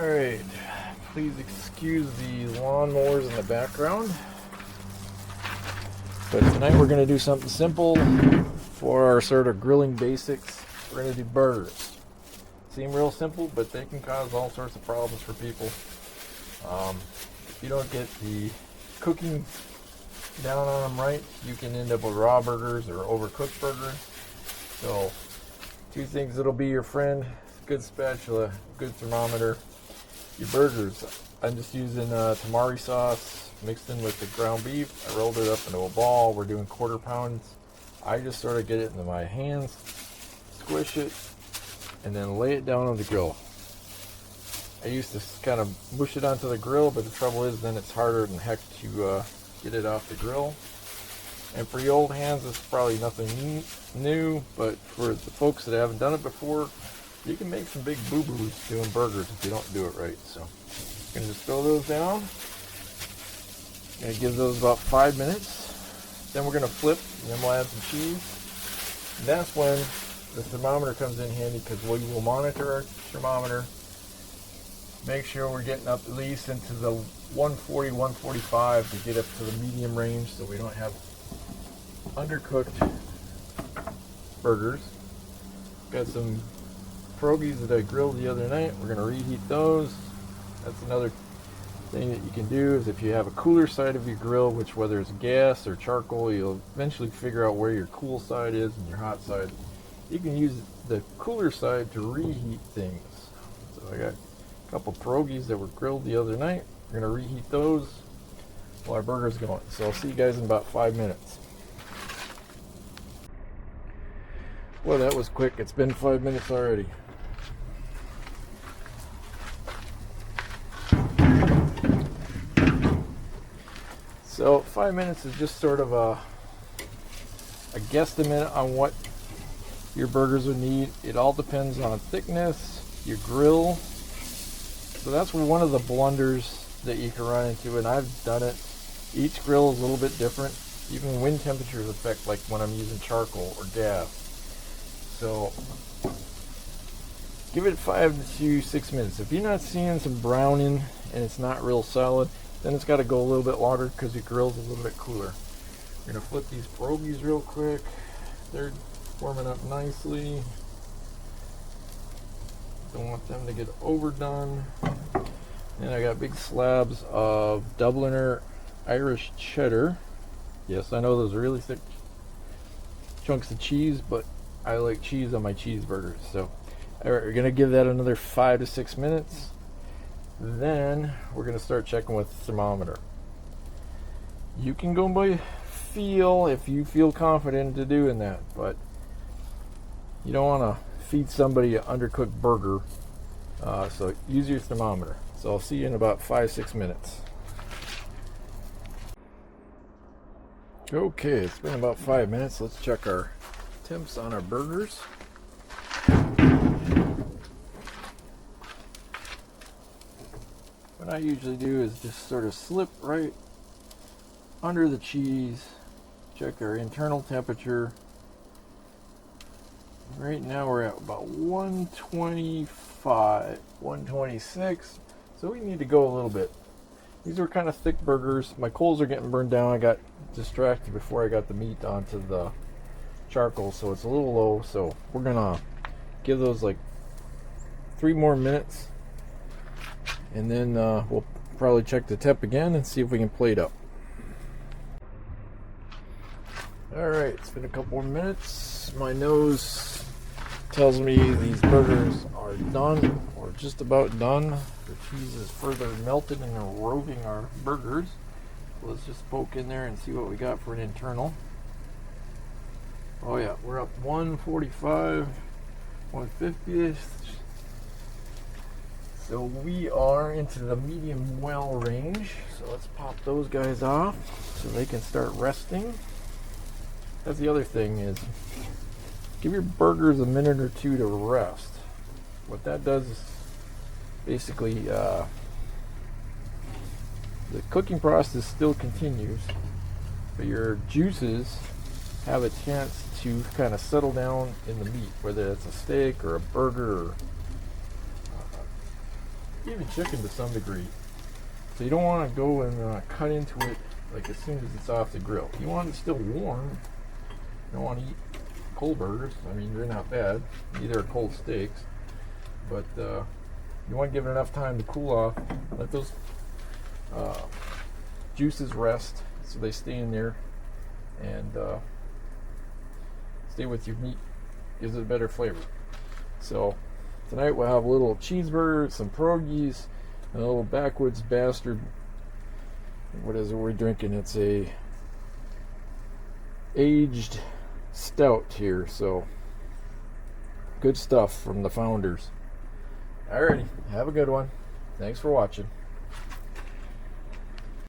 Alright, please excuse the lawnmowers in the background. But tonight we're going to do something simple for our sort of grilling basics. We're going to do burgers. Seem real simple, but they can cause all sorts of problems for people. If you don't get the cooking down on them right, you can end up with raw burgers or overcooked burgers. So, two things that'll be your friend: good spatula, good thermometer. Your burgers, I'm just using tamari sauce mixed in with the ground beef. I rolled it up into a ball. We're doing quarter pounds. I just sort of get it into my hands, squish it, and then lay it down on the grill. I used to kind of mush it onto the grill, but the trouble is then it's harder than heck to get it off the grill. And for the old hands, it's probably nothing new, but for the folks that haven't done it before, you can make some big boo-boos doing burgers if you don't do it right. So I'm going to just throw those down. I'm going to give those about 5 minutes. Then we're going to flip, and then we'll add some cheese. And that's when the thermometer comes in handy, because we will monitor our thermometer. Make sure we're getting up at least into the 140, 145 to get up to the medium range, so we don't have undercooked burgers. Got some pierogies that I grilled the other night. We're going to reheat those. That's another thing that you can do, is if you have a cooler side of your grill, which whether it's gas or charcoal, you'll eventually figure out where your cool side is and your hot side. You can use the cooler side to reheat things. So I got a couple pierogies that were grilled the other night. We're going to reheat those while our burger's going. So I'll see you guys in about 5 minutes. Well, that was quick. It's been 5 minutes already. So 5 minutes is just sort of a guesstimate on what your burgers would need. It all depends on thickness, your grill. So that's one of the blunders that you can run into, and I've done it. Each grill is a little bit different. Even wind temperatures affect, like when I'm using charcoal or gas. So give it 5 to 6 minutes. If you're not seeing some browning and it's not real solid, then it's got to go a little bit longer because your grill's a little bit cooler. We're going to flip these pierogies real quick. They're warming up nicely. Don't want them to get overdone. And I got big slabs of Dubliner Irish cheddar. Yes, I know those are really thick chunks of cheese, but I like cheese on my cheeseburgers. So we're going to give that another 5 to 6 minutes. Then we're going to start checking with the thermometer. You can go by feel if you feel confident to doing that, but you don't want to feed somebody an undercooked burger. So use your thermometer. So I'll see you in about 5-6 minutes. Okay, it's been about 5 minutes. Let's check our temps on our burgers. What I usually do is just sort of slip right under the cheese, check our internal temperature. Right now we're at about 125, 126, so we need to go a little bit. These are kind of thick burgers. My coals are getting burned down. I got distracted before I got the meat onto the charcoal, so it's a little low. So we're gonna give those like 3 more minutes, and then we'll probably check the temp again and see if we can plate up. Alright, it's been a couple more minutes. My nose tells me these burgers are done, or just about done. The cheese is further melted and eroding our burgers. Let's just poke in there and see what we got for an internal. Oh yeah, we're up 145, 150-ish. So we are into the medium well range. So let's pop those guys off so they can start resting. That's the other thing, is give your burgers a minute or two to rest. What that does is basically the cooking process still continues, but your juices have a chance to kind of settle down in the meat, whether it's a steak or a burger or even chicken to some degree. So you don't want to go and cut into it like as soon as it's off the grill. You want it still warm. You don't want to eat cold burgers. I mean, they're not bad. Neither are cold steaks. But you want to give it enough time to cool off. Let those juices rest so they stay in there and stay with your meat. Gives it a better flavor. So tonight we'll have a little cheeseburger, some pierogies, and a little backwoods bastard. What is it we're drinking? It's a aged stout here, so good stuff from the founders. Alrighty, have a good one. Thanks for watching.